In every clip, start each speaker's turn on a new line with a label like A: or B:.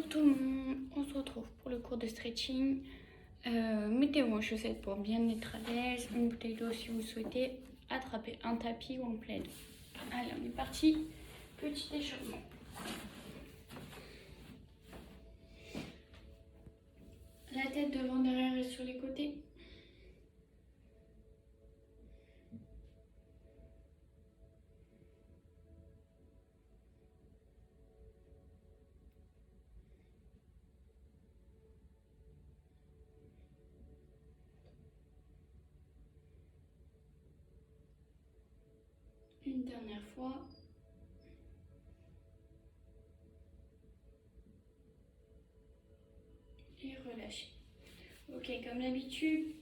A: Bonjour tout le monde, on se retrouve pour le cours de stretching. Mettez-vous en chaussettes pour bien être à l'aise, une bouteille d'eau si vous souhaitez, attraper un tapis ou un plaid. Allez, on est parti, petit échauffement. La tête devant, derrière et sur les côtés. Une dernière fois. Et relâchez. Ok, comme d'habitude,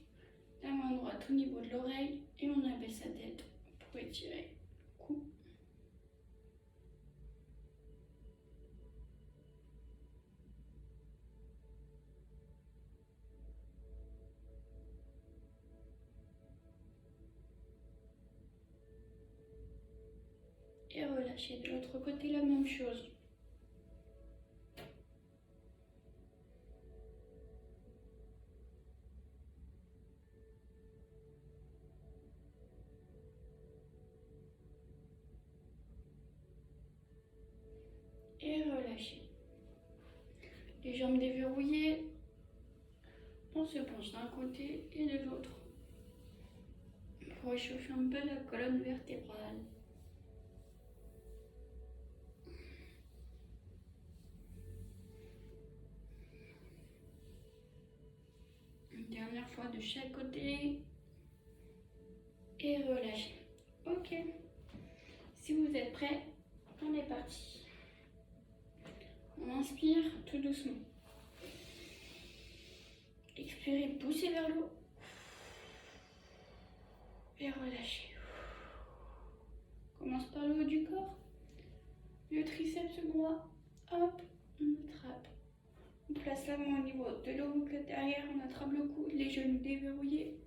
A: la main droite au niveau de l'oreille et on abaisse sa tête pour étirer le cou. Et relâchez. De l'autre côté, la même chose. Et relâchez. Les jambes déverrouillées, on se penche d'un côté et de l'autre pour échauffer un peu la colonne vertébrale. Une dernière fois de chaque côté et relâchez. Ok, si vous êtes prêts, on est parti. On inspire tout doucement. Expirez, poussez vers le haut. Et relâchez. Commence par le haut du corps. Le triceps droit. Hop, on attrape. On place la main au niveau de l'omoplate derrière, on attrape le coude, les genoux déverrouillés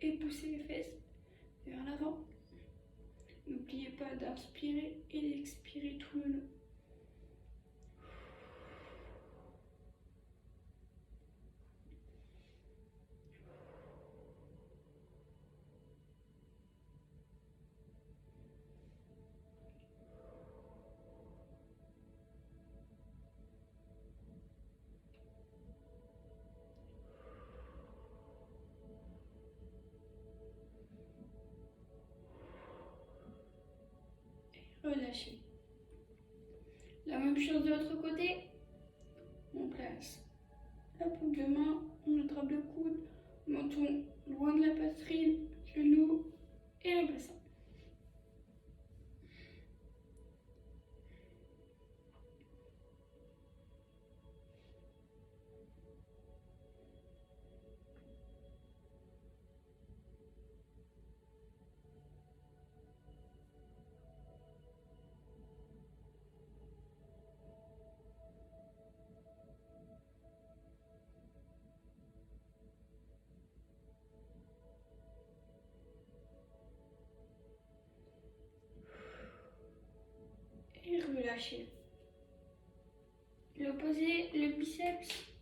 A: et poussez les fesses vers l'avant. N'oubliez pas d'inspirer et d'expirer tout le long. Relâchez. La même chose de l'autre côté. On place la paume de main, on attrape le coude, menton loin de la poitrine, genou et le bassin. Et relâchez. L'opposé, le biceps.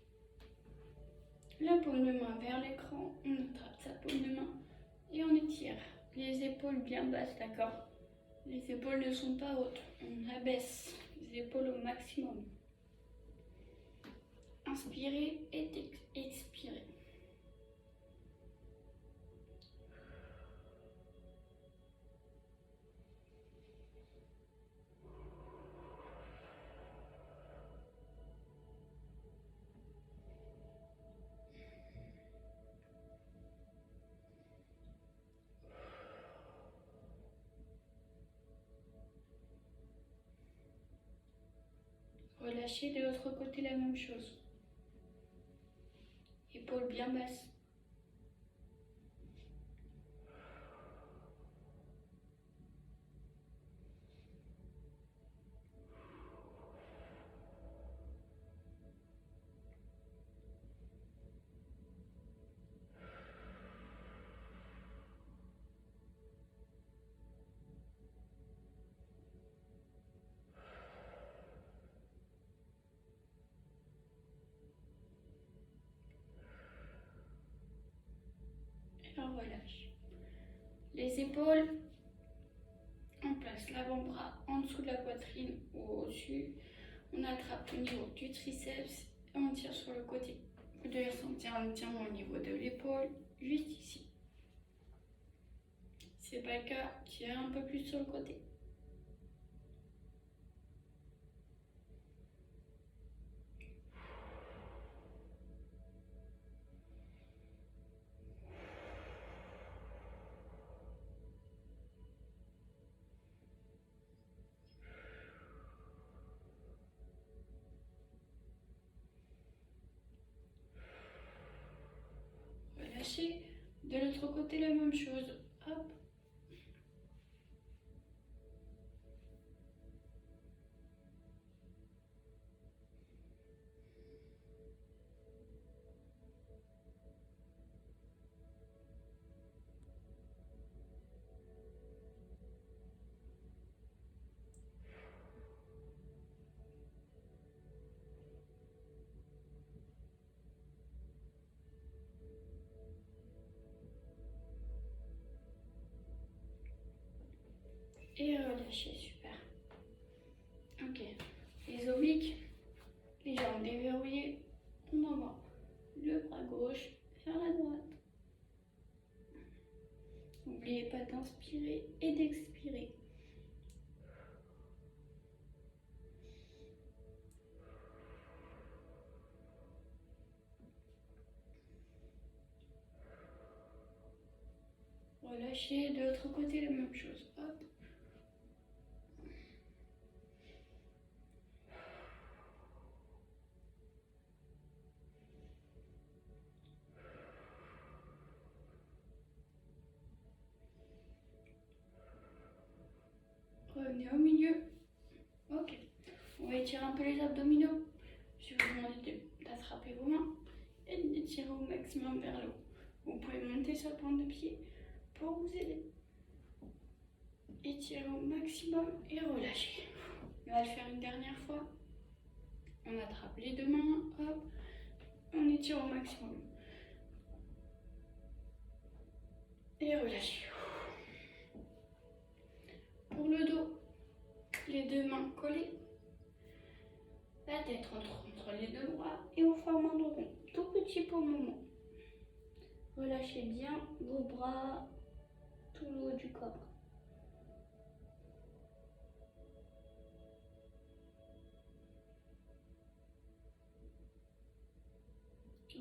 A: La paume de main vers l'écran, on attrape sa paume de main et on étire. Les épaules bien basses, d'accord? Les épaules ne sont pas hautes. On abaisse les épaules au maximum. Inspirez et expirez. Relâchez de l'autre côté la même chose. Épaules bien basses. et on relâche. Les épaules, on place l'avant-bras en dessous de la poitrine ou au-dessus. On attrape au niveau du triceps et on tire sur le côté. Vous devez sentir un étirement au niveau de l'épaule, juste ici. Si ce n'est pas le cas, tirez un peu plus sur le côté. Relâchez. De l'autre côté, la même chose. Hop. Et relâchez, super. Ok. Les obliques, les jambes déverrouillées. On envoie le bras gauche vers la droite. N'oubliez pas d'inspirer et d'expirer. Relâchez, de l'autre côté la même chose. Hop. Revenez au milieu. Ok. On va étirer un peu les abdominaux. Je vais vous demander d'attraper vos mains et d'étirer au maximum vers le haut. Vous pouvez monter sur le point de pied pour vous aider. Étirez au maximum et relâchez. On va le faire une dernière fois. On attrape les deux mains, hop, on étire au maximum. Et relâchez. Pour le dos, les deux mains collées. La tête entre les deux bras et on forme un dos rond. Tout petit pour le moment. Relâchez bien vos bras, tout le haut du corps.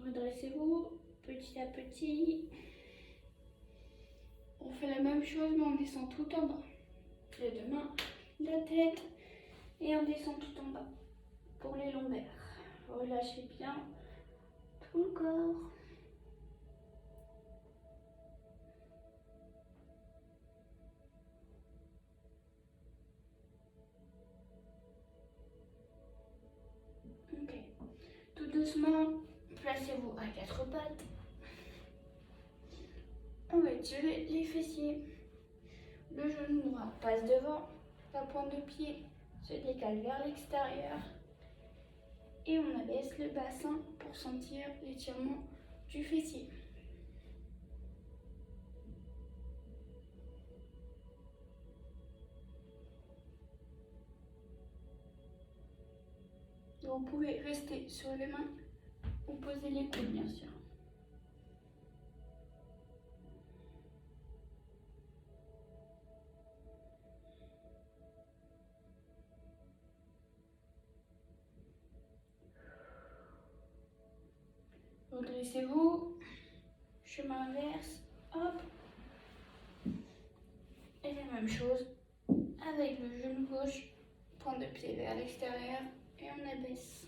A: Redressez-vous petit à petit. On fait la même chose mais on descend tout en bas. Les deux mains, la tête et on descend tout en bas. Pour les lombaires, relâchez bien tout le corps. Ok. Tout doucement, placez-vous à quatre pattes. On va étirer les fessiers. Le genou droit passe devant. La pointe de pied se décale vers l'extérieur. Et on abaisse le bassin pour sentir l'étirement du fessier. Vous pouvez rester sur les mains ou poser les coudes, bien sûr. Redressez-vous, chemin inverse, hop. Et la même chose avec le genou gauche, pointe de pied vers l'extérieur et on abaisse.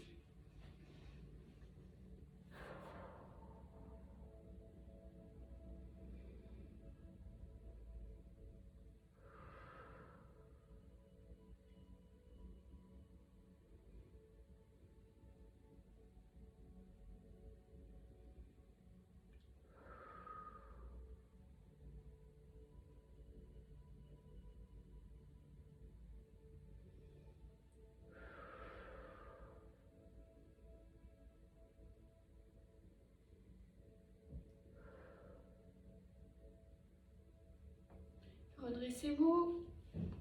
A: Redressez-vous.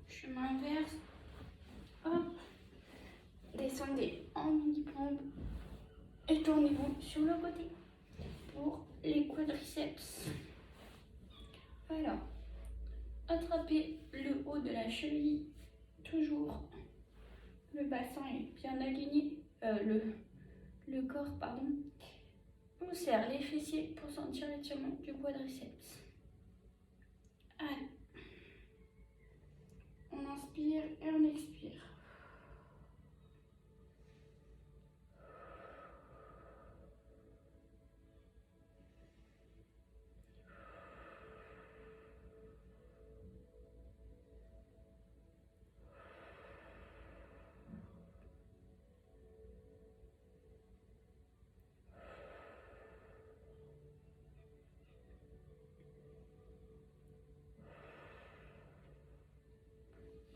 A: Chemin inverse. Hop. Descendez en mini-pompe. Et tournez-vous sur le côté pour les quadriceps. Alors, attrapez le haut de la cheville. Toujours. Le bassin est bien aligné. Le corps, pardon. On serre les fessiers pour sentir l'étirement du quadriceps. Allez. On inspire et on expire.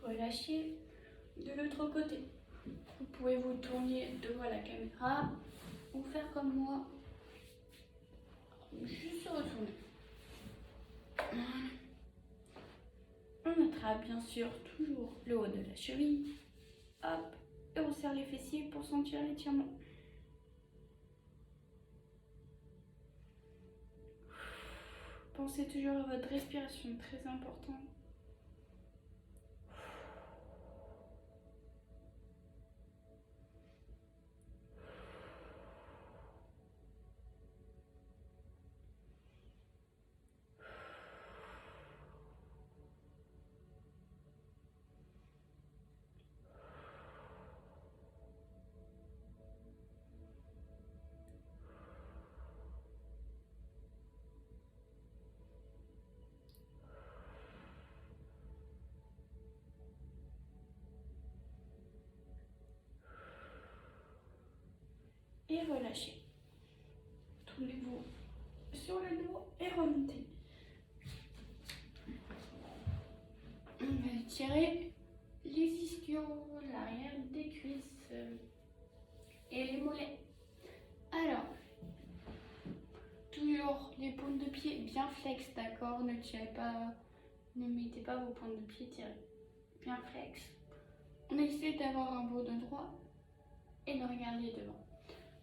A: Relâchez de l'autre côté. Vous pouvez vous tourner devant la caméra ou faire comme moi. Juste se retourner. On attrape bien sûr toujours le haut de la cheville. Hop. Et on serre les fessiers pour sentir l'étirement. Pensez toujours à votre respiration, très important. Et relâchez. Tournez-vous sur le dos et remontez. On va étirer les ischios, l'arrière des cuisses et les mollets. Alors, toujours les paumes de pied bien flex, d'accord? Ne tirez pas, ne mettez pas vos paumes de pied tirées. Bien flex. On essaie d'avoir un dos de droit et de regarder devant.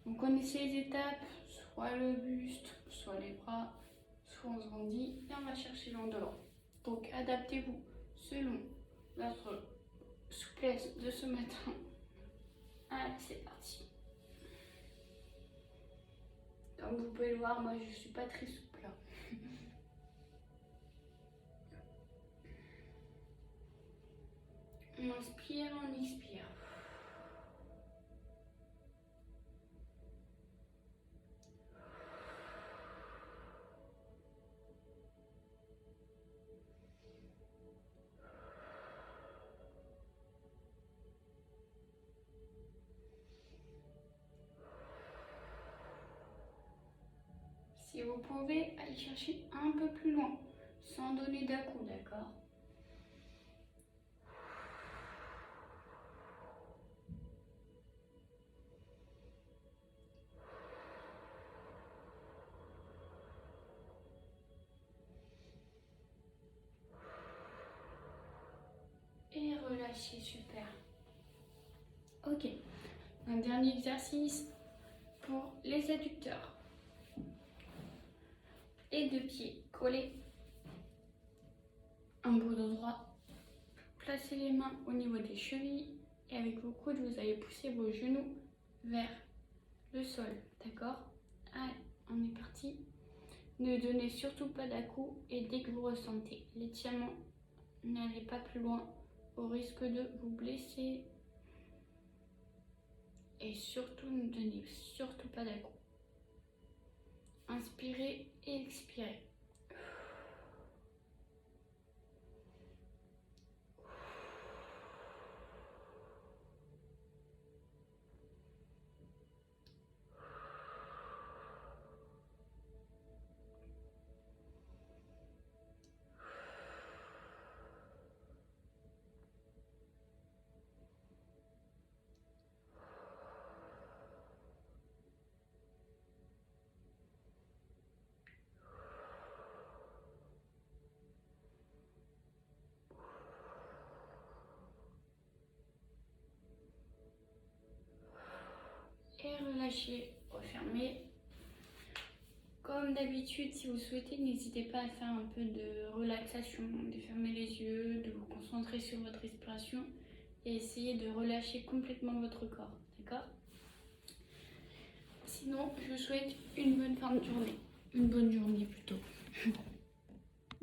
A: Vous connaissez les étapes, soit le buste, soit les bras, soit on se rendit et on va chercher l'endroit. Donc adaptez-vous selon votre souplesse de ce matin. Allez, c'est parti. Comme vous pouvez le voir, moi je ne suis pas très souple. On inspire, on expire. Si vous pouvez, aller chercher un peu plus loin, sans donner d'à-coup, d'accord? Et relâchez, super. Ok, un dernier exercice pour les adducteurs. Les deux pieds collés, un bout de droit. Placez les mains au niveau des chevilles et avec vos coudes, vous allez pousser vos genoux vers le sol, d'accord? Allez, on est parti. Ne donnez surtout pas d'à-coup et dès que vous ressentez l'étirement, n'allez pas plus loin au risque de vous blesser. Et surtout, ne donnez surtout pas d'à-coup. Inspirez et expirez. relâchez, refermez. Comme d'habitude, si vous souhaitez, n'hésitez pas à faire un peu de relaxation, de fermer les yeux, de vous concentrer sur votre respiration et essayer de relâcher complètement votre corps, d'accord? Sinon, je vous souhaite une bonne fin de journée, une bonne journée plutôt.